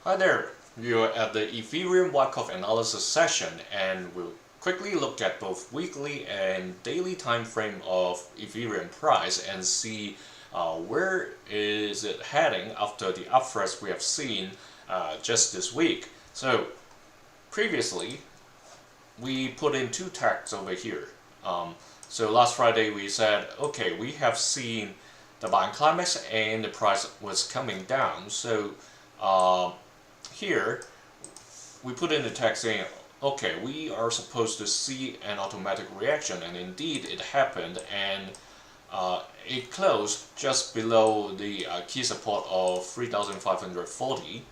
Hi there, you're at the Ethereum Wyckoff analysis session, and we'll quickly look at both weekly and daily time frame of Ethereum price and see where is it heading after the upthrust we have seen just this week. So previously we put in two tags over here. So last Friday we said, okay, we have seen the buying climax and the price was coming down. So here we put in the text saying, okay, we are supposed to see an automatic reaction, and indeed it happened, and it closed just below the key support of 3,540,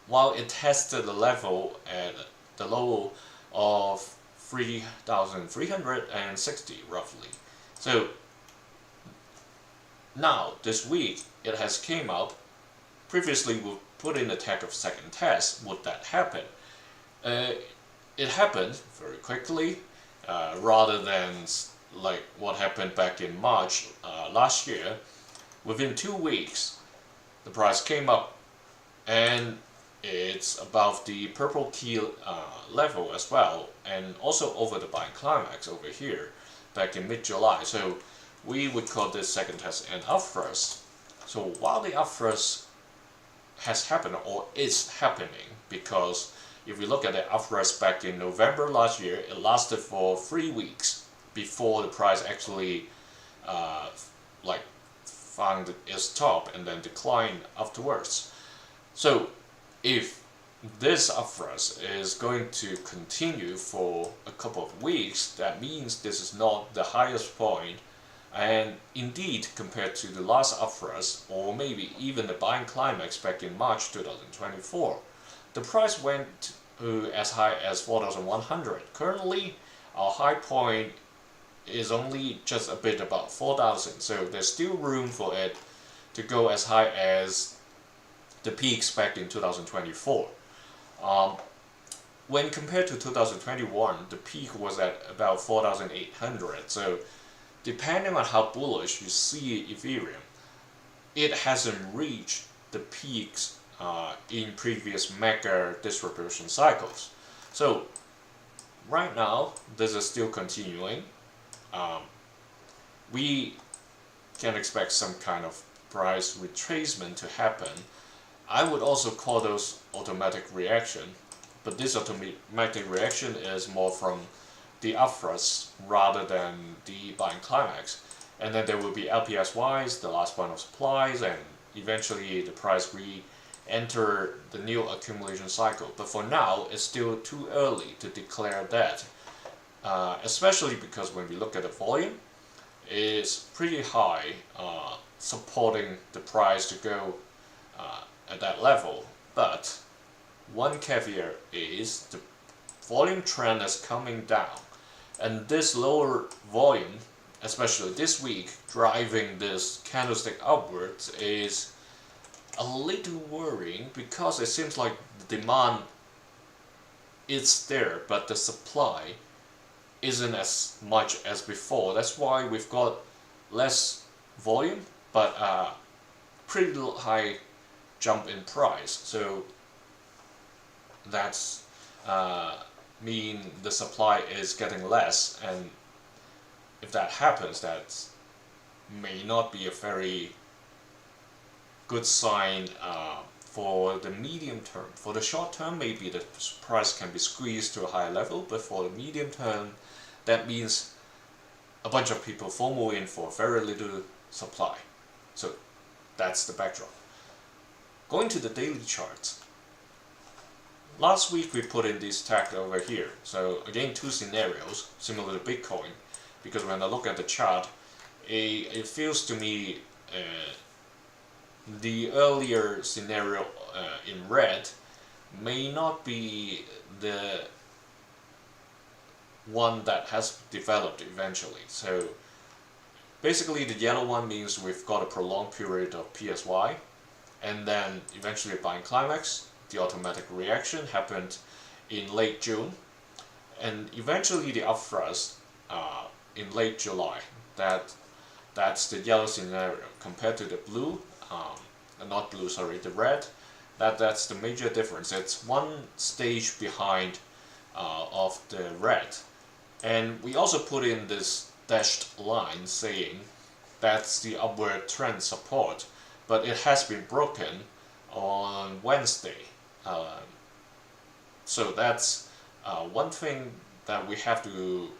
while it tested the level at the low of 3,360 roughly. So now this week it has came up. Previously we put in the tag of second test. Would that happen? It happened very quickly, rather than like what happened back in March last year. Within 2 weeks the price came up, and it's above the purple key level as well, and also over the buying climax over here back in mid-July. So we would call this second test an upthrust. So while the upthrust has happened or is happening, because if we look at the upthrust back in November last year, it lasted for 3 weeks before the price actually like found its top and then declined afterwards. So if this upthrust is going to continue for a couple of weeks, that means this is not the highest point. And indeed, compared to the last upthrust, or maybe even the buying climax back in March 2024, the price went as high as 4,100. Currently, our high point is only just a bit above 4,000, so there's still room for it to go as high as the peaks back in 2024. When compared to 2021, the peak was at about 4,800. So depending on how bullish you see Ethereum, it hasn't reached the peaks in previous mega distribution cycles. So right now, this is still continuing. We can expect some kind of price retracement to happen. I would also call those automatic reaction, but this automatic reaction is more from the upthrust rather than the buying climax. And then there will be LPSYs, the last point of supplies, and eventually the price re-enter the new accumulation cycle. But for now, it's still too early to declare that, especially because when we look at the volume, it's pretty high, supporting the price to go at that level. But one caveat is the volume trend is coming down, and this lower volume, especially this week, driving this candlestick upwards is a little worrying, because it seems like the demand is there, but the supply isn't as much as before. That's why we've got less volume, but pretty high jump in price. So that's mean the supply is getting less, and if that happens, that may not be a very good sign for the medium term. For the short term, maybe the price can be squeezed to a higher level, but for the medium term, that means a bunch of people FOMO in for very little supply. So that's the backdrop. Going to the daily charts. Last week we put in this tag over here. So again, two scenarios similar to Bitcoin, because when I look at the chart, it feels to me the earlier scenario in red may not be the one that has developed eventually. So basically the yellow one means we've got a prolonged period of PSY, and then eventually a buying climax. The automatic reaction happened in late June, and eventually the upthrust in late July. That's the yellow scenario compared to the blue, not blue, sorry, the red. That's the major difference. It's one stage behind of the red. And we also put in this dashed line saying that's the upward trend support, but it has been broken on Wednesday. So that's one thing that we have to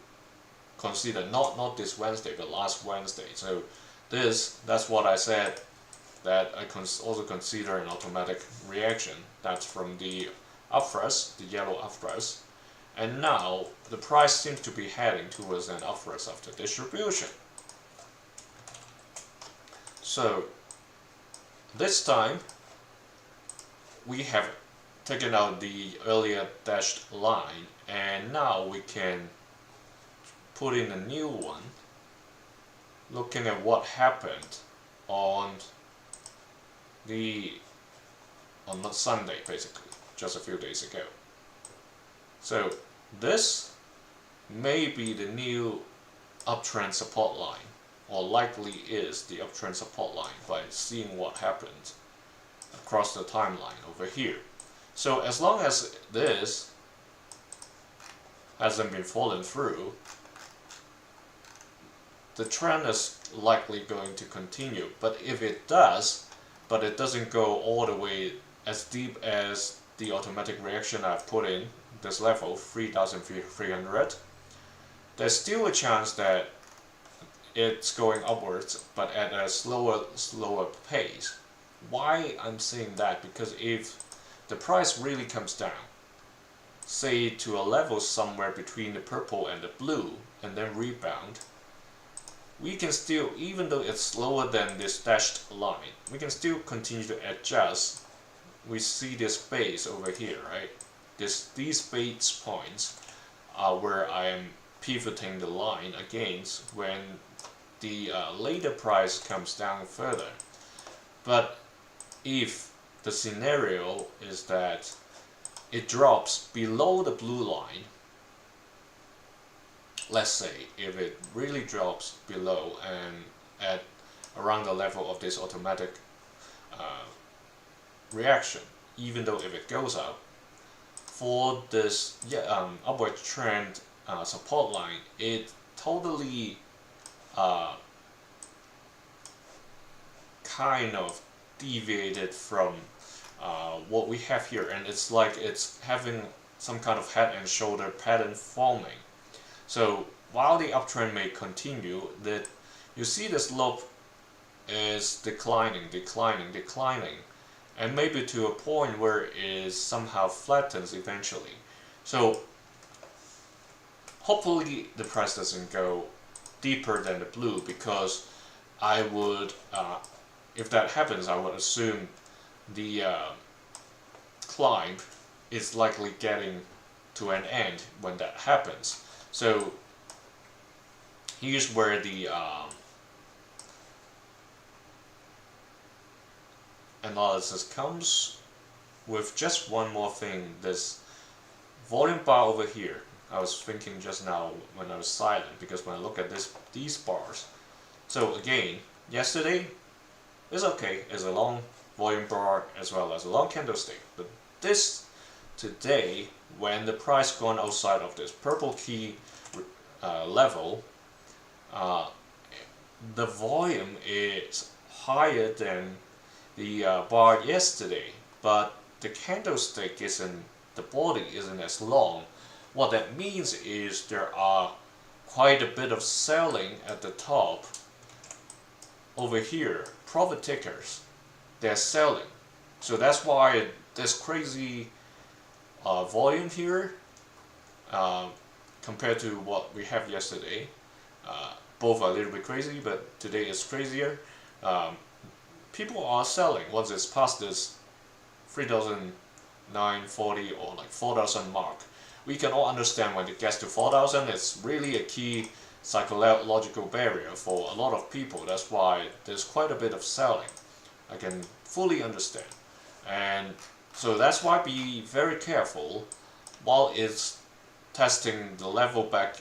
consider, not this Wednesday, but last Wednesday. So that's what I said, that I also consider an automatic reaction. That's from the Upthrust, the yellow Upthrust. And now the price seems to be heading towards an Upthrust after distribution. So this time we have taken out the earlier dashed line, and now we can put in a new one, looking at what happened on Sunday, basically, just a few days ago. So this may be the new uptrend support line, or likely is the uptrend support line, by seeing what happened across the timeline over here. So as long as this hasn't been fallen through, the trend is likely going to continue. But if it does, but it doesn't go all the way as deep as the automatic reaction I've put in this level, 3,300, there's still a chance that it's going upwards, but at a slower pace. Why I'm saying that? Because if the price really comes down, say to a level somewhere between the purple and the blue, and then rebound, we can still, even though it's slower than this dashed line, we can still continue to adjust. We see this base over here, right? These base points are where I am pivoting the line against when the later price comes down further. But if the scenario is that it drops below the blue line, let's say if it really drops below and at around the level of this automatic reaction, even though if it goes up, for this upward trend support line, it totally kind of deviated from what we have here, and it's like it's having some kind of head and shoulder pattern forming. So while the uptrend may continue, that you see the slope is declining, and maybe to a point where it is somehow flattens eventually. So hopefully the price doesn't go deeper than the blue, because I would, if that happens, I would assume the climb is likely getting to an end when that happens. So here's where the analysis comes with just one more thing. This volume bar over here, I was thinking just now when I was silent, because when I look at these bars, so again, yesterday is okay, is a long volume bar as well as a long candlestick, but this today, when the price gone outside of this purple key level, the volume is higher than the bar yesterday, but the candlestick isn't, the body isn't as long. What that means is there are quite a bit of selling at the top over here. Profit takers, they're selling, so that's why this crazy volume here compared to what we have yesterday. Both are a little bit crazy, but today is crazier. People are selling once it's past this 3,940 or like 4,000 mark. We can all understand when it gets to 4,000, it's really a key psychological barrier for a lot of people. That's why there's quite a bit of selling. I can fully understand. And so that's why be very careful while it's testing the level back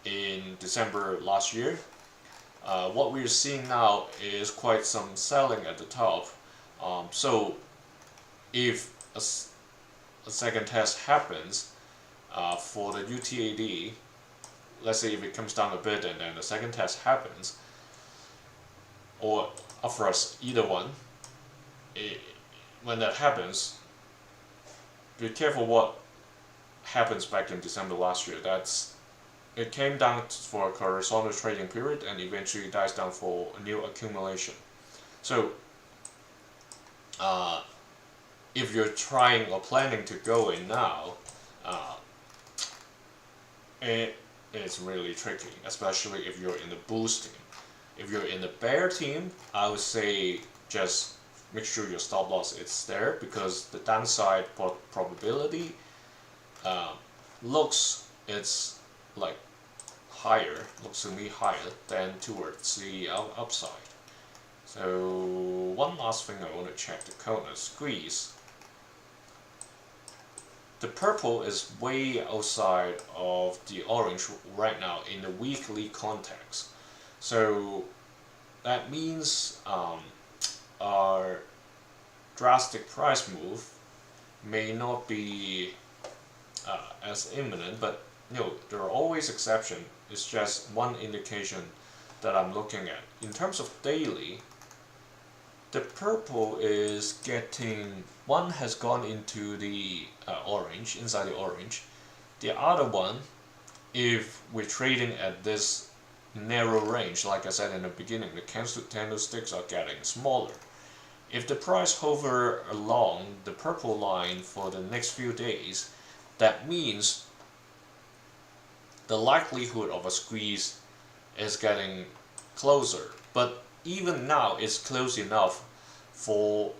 in December last year. What we're seeing now is quite some selling at the top. So if a second test happens for the UTAD, let's say if it comes down a bit and then the second test happens, or Upthrust, either one, when that happens, be careful what happens back in December last year. It came down for a horizontal trading period and eventually dies down for a new accumulation. So if you're trying or planning to go in now, it's really tricky, especially if you're in the bullish team. If you're in the bear team, I would say just make sure your stop loss is there, because the downside probability looks like looks to me higher than towards the upside. So one last thing I want to check, the Kona squeeze. The purple is way outside of the orange right now in the weekly context. So that means our drastic price move may not be as imminent, but there are always exceptions. It's just one indication that I'm looking at. In terms of daily, the purple is getting, one has gone into the orange, inside the orange. The other one, if we're trading at this narrow range, like I said in the beginning, the candlesticks are getting smaller. If the price hover along the purple line for the next few days, that means the likelihood of a squeeze is getting closer. But even now, it's close enough for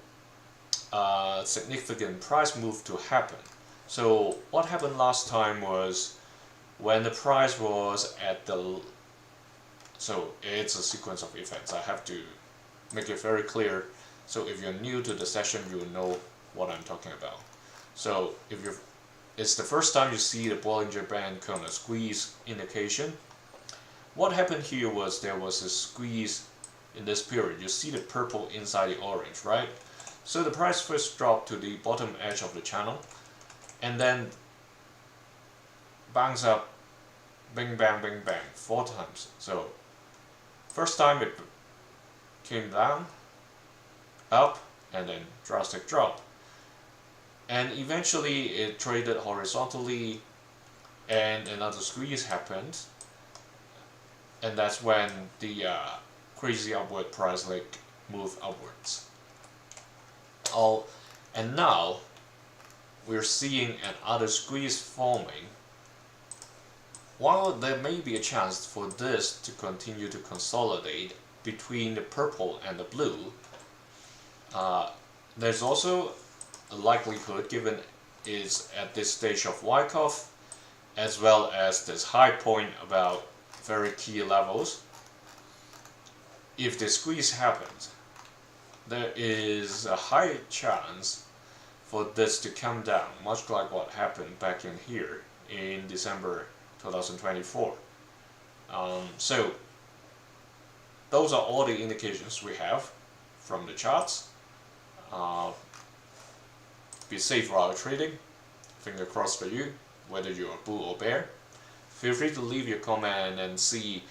a significant price move to happen. So what happened last time was when the price was at the, so it's a sequence of events. I have to make it very clear. So if you're new to the session, you will know what I'm talking about. So if it's the first time you see the Bollinger Band Kona squeeze indication, what happened here was there was a squeeze in this period. You see the purple inside the orange, right? So the price first dropped to the bottom edge of the channel and then bounce up, bing bang bing bang, 4 times. So first time it came down, up, and then drastic drop. And eventually it traded horizontally and another squeeze happened. And that's when the crazy upward price leg moved upwards. And now we're seeing another squeeze forming. While there may be a chance for this to continue to consolidate between the purple and the blue, there's also a likelihood, given it's at this stage of Wyckoff, as well as this high point about very key levels. If the squeeze happens, there is a high chance for this to come down, much like what happened back in here in December 2024. So those are all the indications we have from the charts. Be safe while trading. Finger crossed for you, whether you're a bull or bear. Feel free to leave your comment and see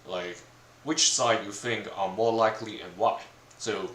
like which side you think are more likely and why. So